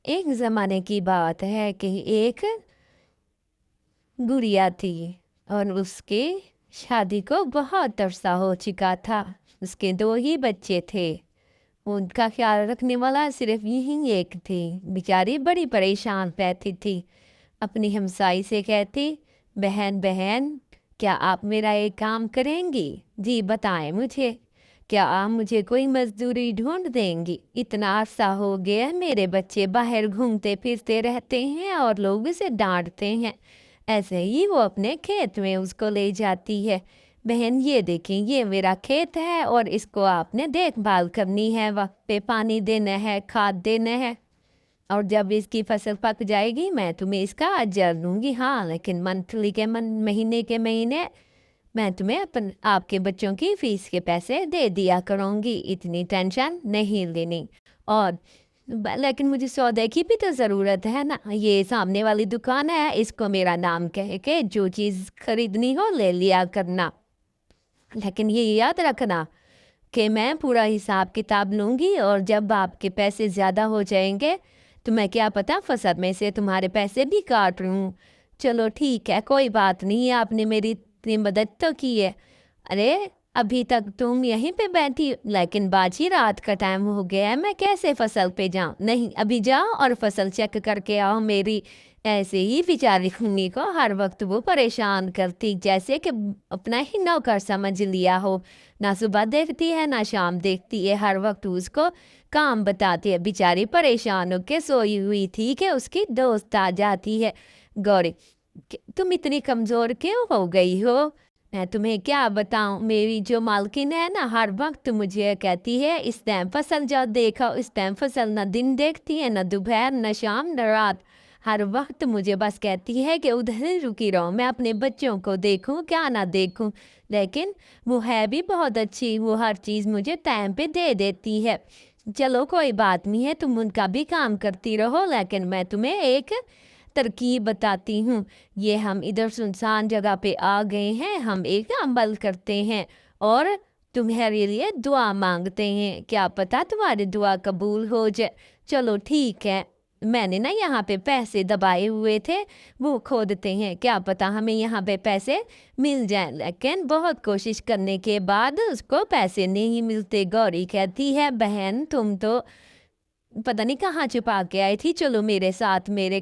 ایک زمانے کی بات ہے کہ ایک گڑیا تھی اور اس کے شادی کو بہت عرصہ ہو چکا تھا۔ اس کے 2 ہی بچے تھے۔ ان کا خیال رکھنے والا صرف یہی ایک تھی۔ بیچاری بڑی پریشان رہتی تھی۔ اپنی ہمسائی سے کہتی، بہن بہن کیا آپ میرا ایک کام کریں گی؟ جی بتائیں مجھے، کیا آپ مجھے کوئی مزدوری ڈھونڈ دیں گی؟ اتنا عرصہ ہو گیا میرے بچے باہر گھومتے پھرتے رہتے ہیں اور لوگ اسے ڈانٹتے ہیں۔ ایسے ہی وہ اپنے کھیت میں اس کو لے جاتی ہے۔ بہن یہ دیکھیں، یہ میرا کھیت ہے اور اس کو آپ نے دیکھ بھال کرنی ہے، وقت پہ پانی دینا ہے، کھاد دینا ہے، اور جب اس کی فصل پک جائے گی میں تمہیں اس کا اجر دوں گی۔ ہاں لیکن منتھلی کے مہینے کے مہینے میں تمہیں آپ کے بچوں کی فیس کے پیسے دے دیا کروں گی، اتنی ٹینشن نہیں لینی۔ اور لیکن مجھے سودے کی بھی تو ضرورت ہے نا، یہ سامنے والی دکان ہے، اس کو میرا نام کہہ کے جو چیز خریدنی ہو لے لیا کرنا، لیکن یہ یاد رکھنا کہ میں پورا حساب کتاب لوں گی، اور جب آپ کے پیسے زیادہ ہو جائیں گے تو میں کیا پتا فصل میں سے تمہارے پیسے بھی کاٹ لوں۔ چلو ٹھیک ہے، کوئی بات نہیں، آپ نے میری اتنی مدد تو کی ہے۔ ارے ابھی تک تم یہیں پہ بیٹھی، لیکن باجی رات کا ٹائم ہو گیا ہے، میں کیسے فصل پہ جاؤں؟ نہیں ابھی جاؤ اور فصل چیک کر کے آؤ میری۔ ایسے ہی بیچاری خونی کو ہر وقت وہ پریشان کرتی، جیسے کہ اپنا ہی نوکر سمجھ لیا ہو۔ نہ صبح دیکھتی ہے نہ شام دیکھتی ہے، ہر وقت اس کو کام بتاتی ہے۔ بیچاری پریشان ہو کے سوئی ہوئی تھی کہ اس کی دوست آ جاتی ہے، گوری تم اتنی کمزور کیوں ہو گئی ہو؟ میں تمہیں کیا بتاؤں، میری جو مالکن ہے نا ہر وقت مجھے کہتی ہے اس ٹائم فصل جاؤ دیکھو، اس ٹائم فصل، نہ دن دیکھتی ہے، نہ دوپہر، نہ شام، نہ رات، ہر وقت مجھے بس کہتی ہے کہ ادھر ہی رکی رہو، میں اپنے بچوں کو دیکھوں کیا نہ دیکھوں۔ لیکن وہ ہے بھی بہت اچھی، وہ ہر چیز مجھے ٹائم پہ دے دیتی ہے۔ چلو کوئی بات نہیں ہے، تم ان کا بھی کام کرتی رہو، لیکن میں تمہیں ایک ترکیب بتاتی ہوں۔ یہ ہم ادھر سنسان جگہ پہ آ گئے ہیں، ہم ایک عمل کرتے ہیں اور تمہارے لیے دعا مانگتے ہیں، کیا پتہ تمہاری دعا قبول ہو جائے۔ چلو ٹھیک ہے، میں نے نا یہاں پہ پیسے دبائے ہوئے تھے، وہ کھودتے ہیں، کیا پتہ ہمیں یہاں پہ پیسے مل جائیں۔ لیکن بہت کوشش کرنے کے بعد اس کو پیسے نہیں ملتے۔ گوری کہتی ہے، بہن تم تو پتہ نہیں کہاں چھپا کے آئی تھی، چلو میرے ساتھ میرے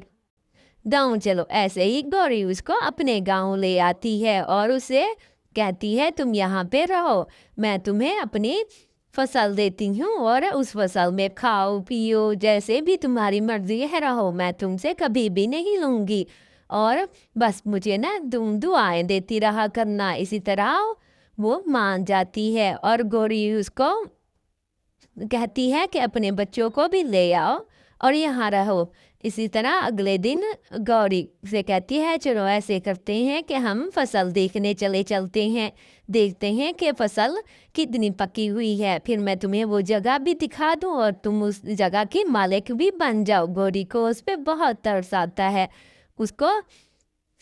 گاؤں چلو۔ ایسے ہی گوری اس کو اپنے گاؤں لے آتی ہے اور اسے کہتی ہے تم یہاں پہ رہو، میں تمہیں اپنی فصل دیتی ہوں اور اس فصل میں کھاؤ پیو جیسے بھی تمہاری مرضی ہے رہو، میں تم سے کبھی بھی نہیں لوں گی، اور بس مجھے نا تم دعائیں دیتی رہا کرنا۔ اسی طرح وہ مان جاتی ہے اور گوری اس کو کہتی ہے کہ اپنے بچوں کو بھی لے آؤ اور یہاں رہو۔ اسی طرح اگلے دن گوری سے کہتی ہے چلو ایسے کرتے ہیں کہ ہم فصل دیکھنے چلتے ہیں، دیکھتے ہیں کہ فصل کتنی پکی ہوئی ہے، پھر میں تمہیں وہ جگہ بھی دکھا دوں اور تم اس جگہ کی مالک بھی بن جاؤ۔ گوری کو اس پہ بہت ترس آتا ہے، اس کو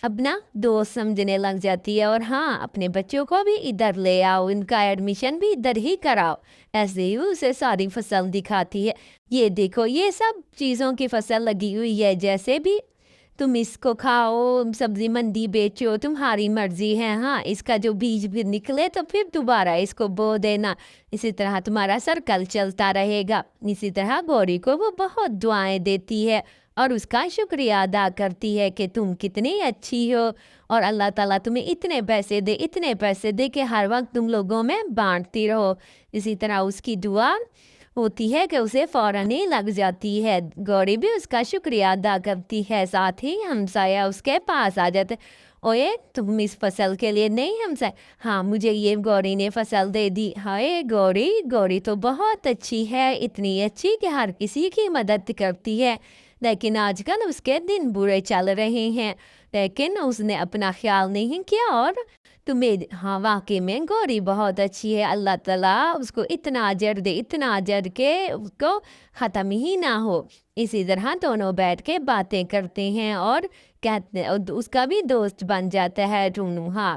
اپنا دوست سمجھنے لگ جاتی ہے، اور ہاں اپنے بچوں کو بھی ادھر لے آؤ، ان کا ایڈمیشن بھی ادھر ہی کراؤ۔ ایسے ہی اسے ساری فصل دکھاتی ہے، یہ دیکھو یہ سب چیزوں کی فصل لگی ہوئی ہے، جیسے بھی تم اس کو کھاؤ، سبزی منڈی بیچو، تمہاری مرضی ہے، ہاں اس کا جو بیج بھی نکلے تو پھر دوبارہ اس کو بو دینا، اسی طرح تمہارا سرکل چلتا رہے گا۔ اسی طرح گوری کو وہ بہت دعائیں دیتی ہے اور اس کا شکریہ ادا کرتی ہے کہ تم کتنی اچھی ہو اور اللہ تعالیٰ تمہیں اتنے پیسے دے کہ ہر وقت تم لوگوں میں بانٹتی رہو۔ اسی طرح اس کی دعا ہوتی ہے کہ اسے فوراً ہی لگ جاتی ہے، گوری بھی اس کا شکریہ ادا کرتی ہے، ساتھ ہی ہمسایہ اس کے پاس آ جاتے، اوے تم اس فصل کے لیے نہیں ہمسائے، ہاں مجھے یہ گوری نے فصل دے دی، ہائے گوری تو بہت اچھی ہے، اتنی اچھی کہ ہر کسی کی مدد کرتی ہے، لیکن آج کل اس کے دن برے چل رہے ہیں، لیکن اس نے اپنا خیال نہیں کیا، اور تمہیں ہاں واقعی میں گوری بہت اچھی ہے، اللہ تعالیٰ اس کو اتنا اجر کہ اس کو ختم ہی نہ ہو۔ اسی طرح دونوں بیٹھ کے باتیں کرتے ہیں اور کہتے اس کا بھی دوست بن جاتا ہے ٹونو۔ ہاں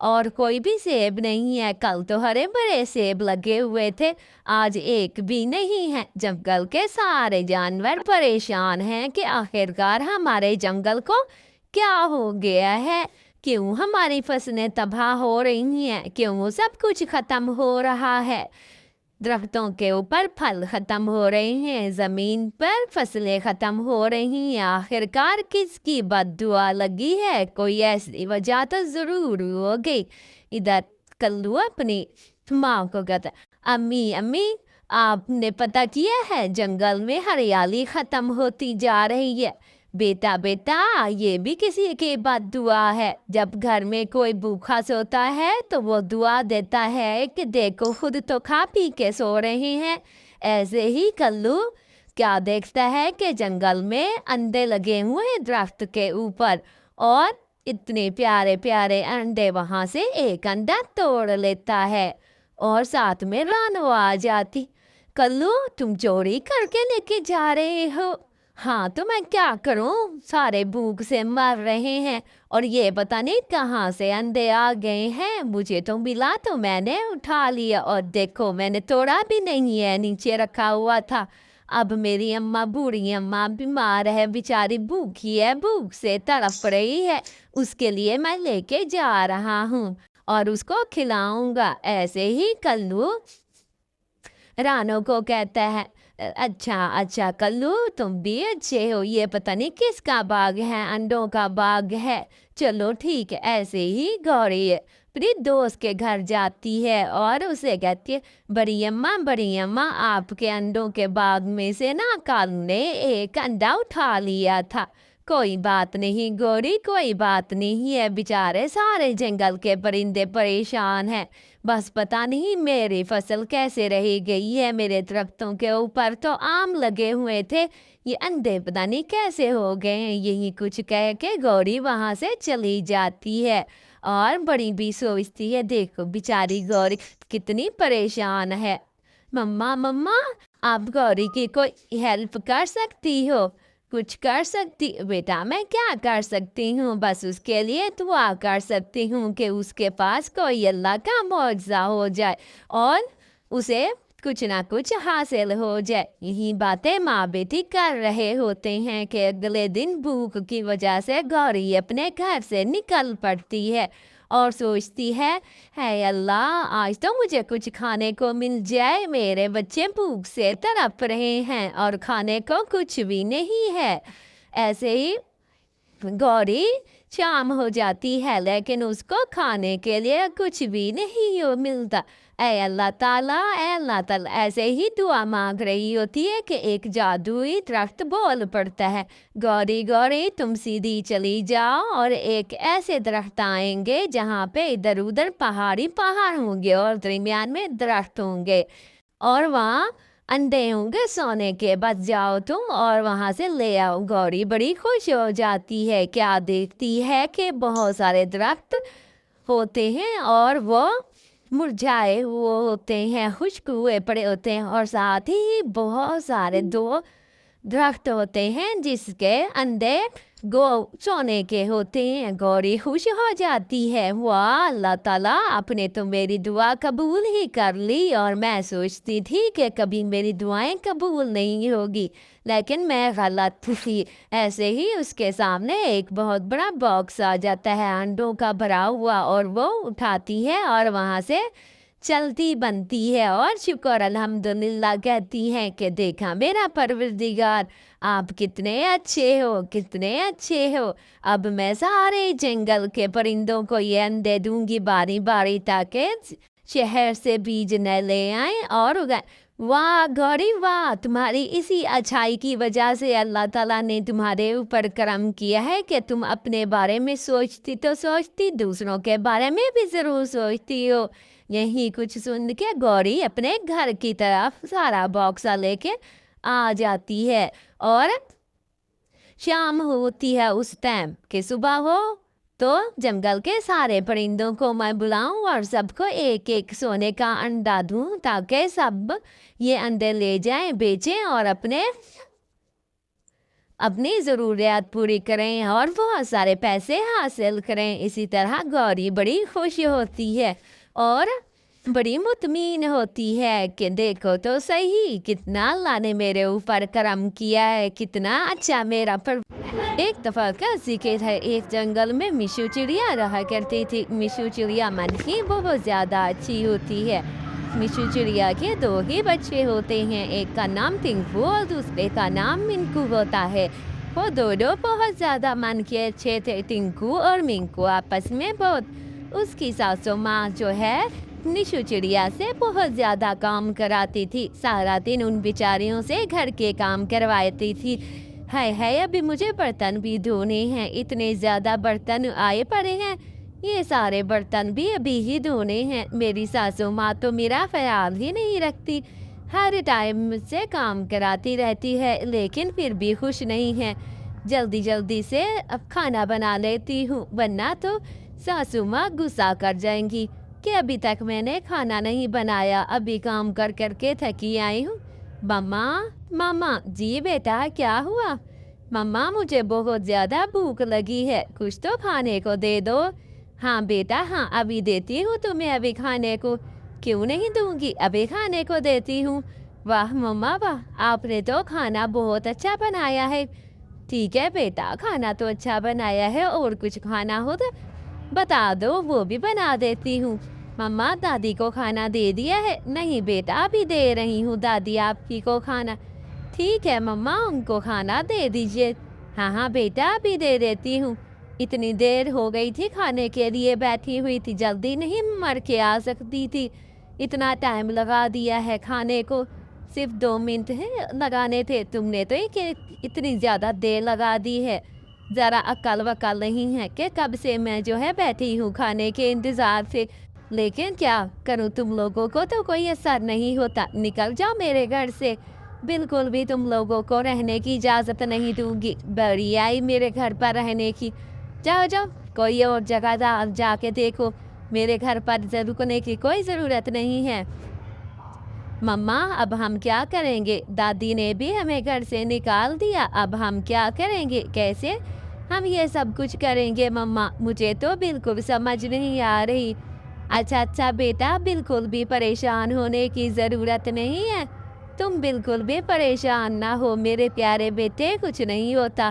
اور کوئی بھی سیب نہیں ہے۔ کل تو ہرے بھرے سیب لگے ہوئے تھے، آج ایک بھی نہیں ہے۔ جنگل کے سارے جانور پریشان ہیں کہ آخرکار ہمارے جنگل کو کیا ہو گیا ہے، کیوں ہماری فصلیں تباہ ہو رہی ہیں، کیوں سب کچھ ختم ہو رہا ہے۔ درختوں کے اوپر پھل ختم ہو رہے ہیں، زمین پر فصلیں ختم ہو رہی ہیں، آخرکار کس کی بد دعا لگی ہے؟ کوئی ایسی وجہ تو ضرور ہوگی۔ ادھر کلو اپنی ماں کو کہتا ہے، امی آپ نے پتہ کیا ہے جنگل میں ہریالی ختم ہوتی جا رہی ہے۔ بیٹا یہ بھی کسی کی بد دعا ہے۔ جب گھر میں کوئی بھوکا سوتا ہے تو وہ دعا دیتا ہے کہ دیکھو خود تو کھا پی کے سو رہے ہیں۔ ایسے ہی کلو کیا دیکھتا ہے کہ جنگل میں انڈے لگے ہوئے ہیں درخت کے اوپر، اور اتنے پیارے پیارے انڈے، وہاں سے ایک انڈا توڑ لیتا ہے اور ساتھ میں رانو آ جاتی۔ کلو تم چوری کر کے لے کے جا رہے ہو؟ ہاں تو میں کیا کروں، سارے بھوک سے مر رہے ہیں، اور یہ پتہ نہیں کہاں سے انڈے آ گئے ہیں، مجھے تو ملا تو میں نے اٹھا لیا، اور دیکھو میں نے توڑا بھی نہیں ہے، نیچے رکھا ہوا تھا۔ اب میری اماں، بوڑھی اماں بیمار ہے، بیچاری بھوکی ہے، بھوک سے تڑپ رہی ہے، اس کے لیے میں لے کے جا رہا ہوں اور اس کو کھلاؤں گا۔ ایسے ہی کلو رانو کو کہتا ہے، اچھا کلو تم بھی اچھے ہو، یہ پتہ نہیں کس کا باغ ہے، انڈوں کا باغ ہے، چلو ٹھیک ہے۔ ایسے ہی گوری اپنی دوست کے گھر جاتی ہے اور اسے کہتی ہے، بڑی اماں آپ کے انڈوں کے باغ میں سے نا کل نے ایک انڈا اٹھا لیا تھا۔ کوئی بات نہیں گوری، کوئی بات نہیں ہے، بیچارے سارے جنگل کے پرندے پریشان ہیں، بس پتہ نہیں میری فصل کیسے رہی گئی ہے، میرے درختوں کے اوپر تو آم لگے ہوئے تھے، یہ انڈے پتہ نہیں کیسے ہو گئے ہیں۔ یہی کچھ کہہ کے گوری وہاں سے چلی جاتی ہے، اور بڑی بھی سوچتی ہے، دیکھو بیچاری گوری کتنی پریشان ہے۔ مما آپ گوری کی کوئی ہیلپ کر سکتی ہو؟ کچھ کر سکتی؟ بیٹا میں کیا کر سکتی ہوں، بس اس کے لیے دعا کر سکتی ہوں کہ اس کے پاس کوئی اللہ کا معجزہ ہو جائے اور اسے کچھ نہ کچھ حاصل ہو جائے۔ یہی باتیں ماں بیٹی کر رہے ہوتے ہیں کہ اگلے دن بھوک کی وجہ سے گوری اپنے گھر سے نکل پڑتی ہے اور سوچتی ہے، اے اللہ آج تو مجھے کچھ کھانے کو مل جائے، میرے بچے بھوک سے تڑپ رہے ہیں اور کھانے کو کچھ بھی نہیں ہے۔ ایسے ہی گوری شام ہو جاتی ہے لیکن اس کو کھانے کے لیے کچھ بھی نہیں ملتا۔ اے اللہ تعالیٰ ایسے ہی دعا مانگ رہی ہوتی ہے کہ ایک جادوئی درخت بول پڑتا ہے، گوری تم سیدھی چلی جاؤ اور ایک ایسے درخت آئیں گے جہاں پہ ادھر ادھر پہاڑ ہوں گے اور درمیان میں درخت ہوں گے، اور وہاں انڈے ہوں گے سونے کے، بس جاؤ تم اور وہاں سے لے آؤ۔ گوری بڑی خوش ہو جاتی ہے، کیا دیکھتی ہے کہ بہت سارے درخت ہوتے ہیں اور وہ مرجھائے ہوئے ہوتے ہیں، خشک ہوئے پڑے ہوتے ہیں، اور ساتھ ہی بہت سارے دو درخت ہوتے ہیں جس کے انڈے سونے کے ہوتے ہیں۔ گوری خوش ہو جاتی ہے، واہ اللہ تعالیٰ آپ نے تو میری دعا قبول ہی کر لی، اور میں سوچتی تھی کہ کبھی میری دعائیں قبول نہیں ہوگی لیکن میں غلط تھی۔ ایسے ہی اس کے سامنے ایک بہت بڑا باکس آ جاتا ہے انڈوں کا بھرا ہوا، اور وہ اٹھاتی ہے اور وہاں سے چلتی بنتی ہے اور شکر الحمدللہ کہتی ہیں کہ دیکھا میرا پروردگار آپ کتنے اچھے ہو۔ اب میں سارے جنگل کے پرندوں کو یہ انڈے دوں گی باری باری تاکہ شہر سے بیج نہ لے آئیں اور اگائیں۔ واہ گوری واہ، تمہاری اسی اچھائی کی وجہ سے اللہ تعالیٰ نے تمہارے اوپر کرم کیا ہے کہ تم اپنے بارے میں سوچتی دوسروں کے بارے میں بھی ضرور سوچتی ہو۔ یہی کچھ سن کے گوری اپنے گھر کی طرف سارا باکسا لے کے آ جاتی ہے، اور شام ہوتی ہے اس ٹائم کہ صبح ہو تو جنگل کے سارے پرندوں کو میں بلاؤں اور سب کو ایک ایک سونے کا انڈا دوں تاکہ سب یہ انڈے لے جائیں، بیچیں اور اپنے اپنی ضروریات پوری کریں اور بہت سارے پیسے حاصل کریں۔ اسی طرح گوری بڑی خوش ہوتی ہے اور بڑی مطمئن ہوتی ہے کہ دیکھو تو صحیح کتنا اللہ نے میرے اوپر کرم کیا ہے، کتنا اچھا میرا پر۔ ایک دفعہ کا ذکر ہے، ایک جنگل میں میشو چڑیا رہا کرتی تھی۔ میشو چڑیا من ہی بہت زیادہ اچھی ہوتی ہے۔ میشو چڑیا کے دو ہی بچے ہوتے ہیں، ایک کا نام ٹنکو اور دوسرے کا نام منکو ہوتا ہے۔ وہ دونوں بہت زیادہ من کے اچھے تھے۔ ٹنکو اور منکو آپس میں بہت، اس کی ساسو ماں جو ہے میشو چڑیا سے بہت زیادہ کام کراتی تھی، سارا دن ان بیچاریوں سے گھر کے کام کرواتی تھی۔ ہے ابھی مجھے برتن بھی دھونے ہیں، اتنے زیادہ برتن آئے پڑے ہیں، یہ سارے برتن بھی ابھی ہی دھونے ہیں۔ میری ساسو ماں تو میرا خیال ہی نہیں رکھتی، ہر ٹائم مجھ سے کام کراتی رہتی ہے، لیکن پھر بھی خوش نہیں ہے۔ جلدی جلدی سے اب کھانا بنا لیتی ہوں، ورنہ تو ساسو ماں غصہ کر جائیں گی کہ ابھی تک میں نے کھانا نہیں بنایا، ابھی کام کر کر کے تھکی آئی ہوں۔ ماما جی بیٹا کیا ہوا؟ ماما مجھے بہت زیادہ بھوک لگی ہے، کچھ تو کھانے کو دے دو۔ ہاں بیٹا ہاں، ابھی دیتی ہوں تمہیں، ابھی کھانے کو کیوں نہیں دوں گی، ابھی کھانے کو دیتی ہوں۔ واہ ماما واہ، آپ نے تو کھانا بہت اچھا بنایا ہے۔ ٹھیک ہے بیٹا، کھانا تو اچھا بنایا ہے، اور کچھ کھانا ہو تو بتا دو، وہ بھی بنا دیتی ہوں۔ ماما دادی کو کھانا دے دیا ہے؟ نہیں بیٹا، ابھی دے رہی ہوں دادی آپ کی کو کھانا۔ ٹھیک ہے ماما، ان کو کھانا دے دیجیے۔ ہاں بیٹا ابھی دے دیتی ہوں۔ اتنی دیر ہو گئی تھی کھانے کے لیے بیٹھی ہوئی تھی، جلدی نہیں مر کے آ سکتی تھی؟ اتنا ٹائم لگا دیا ہے کھانے کو، صرف 2 منٹ لگانے تھے، تم نے تو اتنی زیادہ دیر لگا دی ہے۔ ذرا عقل وقل نہیں ہے کہ کب سے میں جو ہے بیٹھی ہوں کھانے کے انتظار سے، لیکن کیا کروں، تم لوگوں کو تو کوئی اثر نہیں ہوتا۔ نکل جاؤ میرے گھر سے، بالکل بھی تم لوگوں کو رہنے کی اجازت نہیں دوں گی، بڑی آئی میرے گھر پر رہنے کی۔ جاؤ جاؤ، کوئی اور جگہ جا کے دیکھو، میرے گھر پر رکنے کی کوئی ضرورت نہیں ہے۔ ماما اب ہم کیا کریں گے؟ دادی نے بھی ہمیں گھر سے نکال دیا، اب ہم کیا کریں گے؟ کیسے ہم یہ سب کچھ کریں گے ماما؟ مجھے تو بالکل سمجھ نہیں آ رہی۔ اچھا بیٹا، بالکل بھی پریشان ہونے کی ضرورت نہیں ہے، تم بالکل بھی پریشان نہ ہو میرے پیارے بیٹے، کچھ نہیں ہوتا،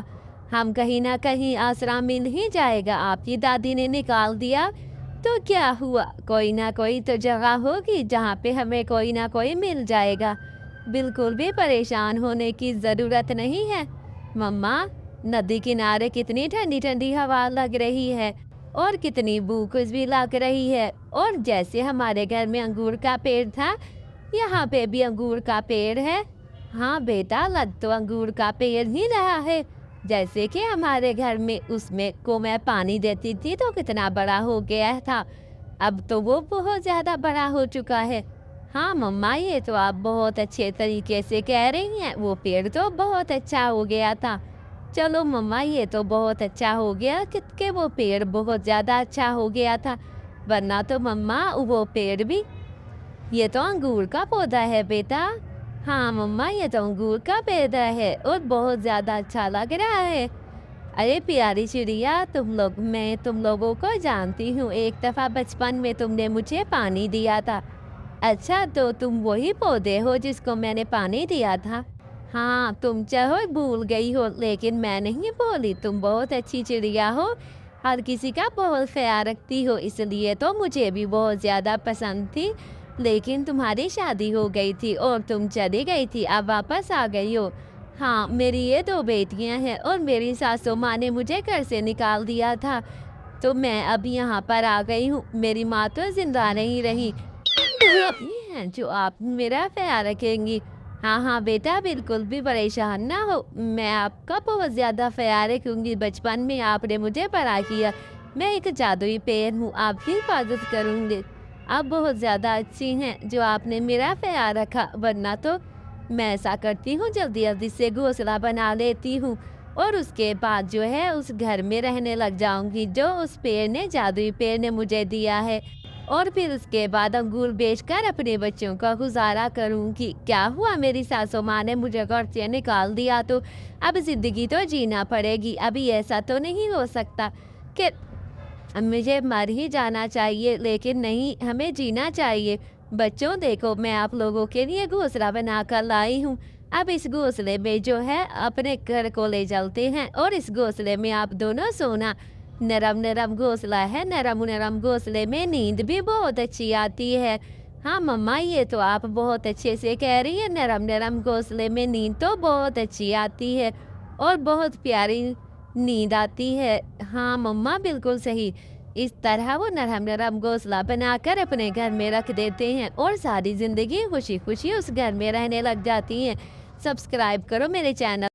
ہم کہیں نہ کہیں آسرا مل ہی جائے گا۔ آپ کی دادی نے نکال دیا تو کیا ہوا، کوئی نہ کوئی تو جگہ ہوگی جہاں پہ ہمیں کوئی نہ کوئی مل جائے گا، بالکل بھی پریشان ہونے کی ضرورت نہیں ہے۔ ماما ندی کنارے کتنی ٹھنڈی ٹھنڈی ہوا لگ رہی ہے اور کتنی بھوک بھی لگ رہی ہے، اور جیسے ہمارے گھر میں انگور کا پیڑ تھا، یہاں پہ بھی انگور کا پیڑ ہے۔ ہاں بیٹا، لگ تو انگور کا پیڑ ہی رہا ہے، جیسے کہ ہمارے گھر میں اس میں کو میں پانی دیتی تھی تو کتنا بڑا ہو گیا تھا، اب تو وہ بہت زیادہ بڑا ہو چکا ہے۔ ہاں مما، یہ تو آپ بہت اچھے طریقے سے کہہ رہی ہیں، وہ پیڑ تو بہت اچھا ہو گیا تھا۔ چلو مما، یہ تو بہت اچھا ہو گیا کہ وہ پیڑ بہت زیادہ اچھا ہو گیا تھا، ورنہ تو مما وہ پیڑ بھی، یہ تو انگور کا پودا ہے بیٹا۔ ہاں مما، یہ تو انگور کا پودا ہے اور بہت زیادہ اچھا لگ رہا ہے۔ ارے پیاری چڑیا، میں تم لوگوں کو جانتی ہوں، ایک دفعہ بچپن میں تم نے مجھے پانی دیا تھا۔ اچھا، تو تم وہی پودے ہو جس کو میں نے پانی دیا تھا؟ ہاں، تم چاہو بھول گئی ہو، لیکن میں نہیں بھولی، تم بہت اچھی چڑیا ہو، ہر کسی کا بہت خیال رکھتی ہو، اس لیے تو مجھے بھی بہت زیادہ پسند تھی، لیکن تمہاری شادی ہو گئی تھی اور تم چلی گئی تھی، اب واپس آ گئی ہو۔ ہاں، میری یہ 2 بیٹیاں ہیں اور میری ساسو ماں نے مجھے گھر سے نکال دیا تھا، تو میں اب یہاں پر آ گئی ہوں، میری ماں تو زندہ نہیں رہی، یہ ہیں جو آپ میرا خیال رکھیں گی۔ ہاں بیٹا، بالکل بھی پریشان نہ ہو، میں آپ کا بہت زیادہ خیال رکھوں گی، بچپن میں آپ نے مجھے بڑا کیا، میں ایک جادوئی پیڑ ہوں، آپ کی حفاظت کروں گی، آپ بہت زیادہ اچھی ہیں جو آپ نے میرا خیال رکھا، ورنہ تو میں ایسا کرتی ہوں جلدی جلدی سے گھونسلہ بنا لیتی ہوں اور اس کے بعد جو ہے اس گھر میں رہنے لگ جاؤں گی جو اس پیڑ نے، جادوئی پیڑ نے مجھے دیا ہے۔ اور پھر اس کے بعد انگور بیچ کر اپنے بچوں کا گزارا کروں گی۔ کیا ہوا، میری ساسو ماں نے مجھے گھر سے نکال دیا تو اب زندگی تو جینا پڑے گی۔ ابھی ایسا تو نہیں ہو سکتا کہ مجھے مر ہی جانا چاہیے، لیکن نہیں، ہمیں جینا چاہیے۔ بچوں دیکھو، میں آپ لوگوں کے لیے گھونسلہ بنا کر لائی ہوں۔ اب اس گھونسلے میں جو ہے اپنے گھر کو لے چلتے ہیں اور اس گھونسلے میں آپ دونوں سونا۔ نرم نرم گھونسلہ ہے، نرم نرم گھونسلے میں نیند بھی بہت اچھی آتی ہے۔ ہاں مما، یہ تو آپ بہت اچھے سے کہہ رہی ہیں، نرم نرم گھونسلے میں نیند تو بہت اچھی آتی ہے اور بہت پیاری نیند آتی ہے۔ ہاں مما، بالکل صحیح۔ اس طرح وہ نرم نرم گھونسلہ بنا کر اپنے گھر میں رکھ دیتے ہیں اور ساری زندگی خوشی خوشی اس گھر میں رہنے لگ جاتی ہیں۔ سبسکرائب کرو میرے چینل۔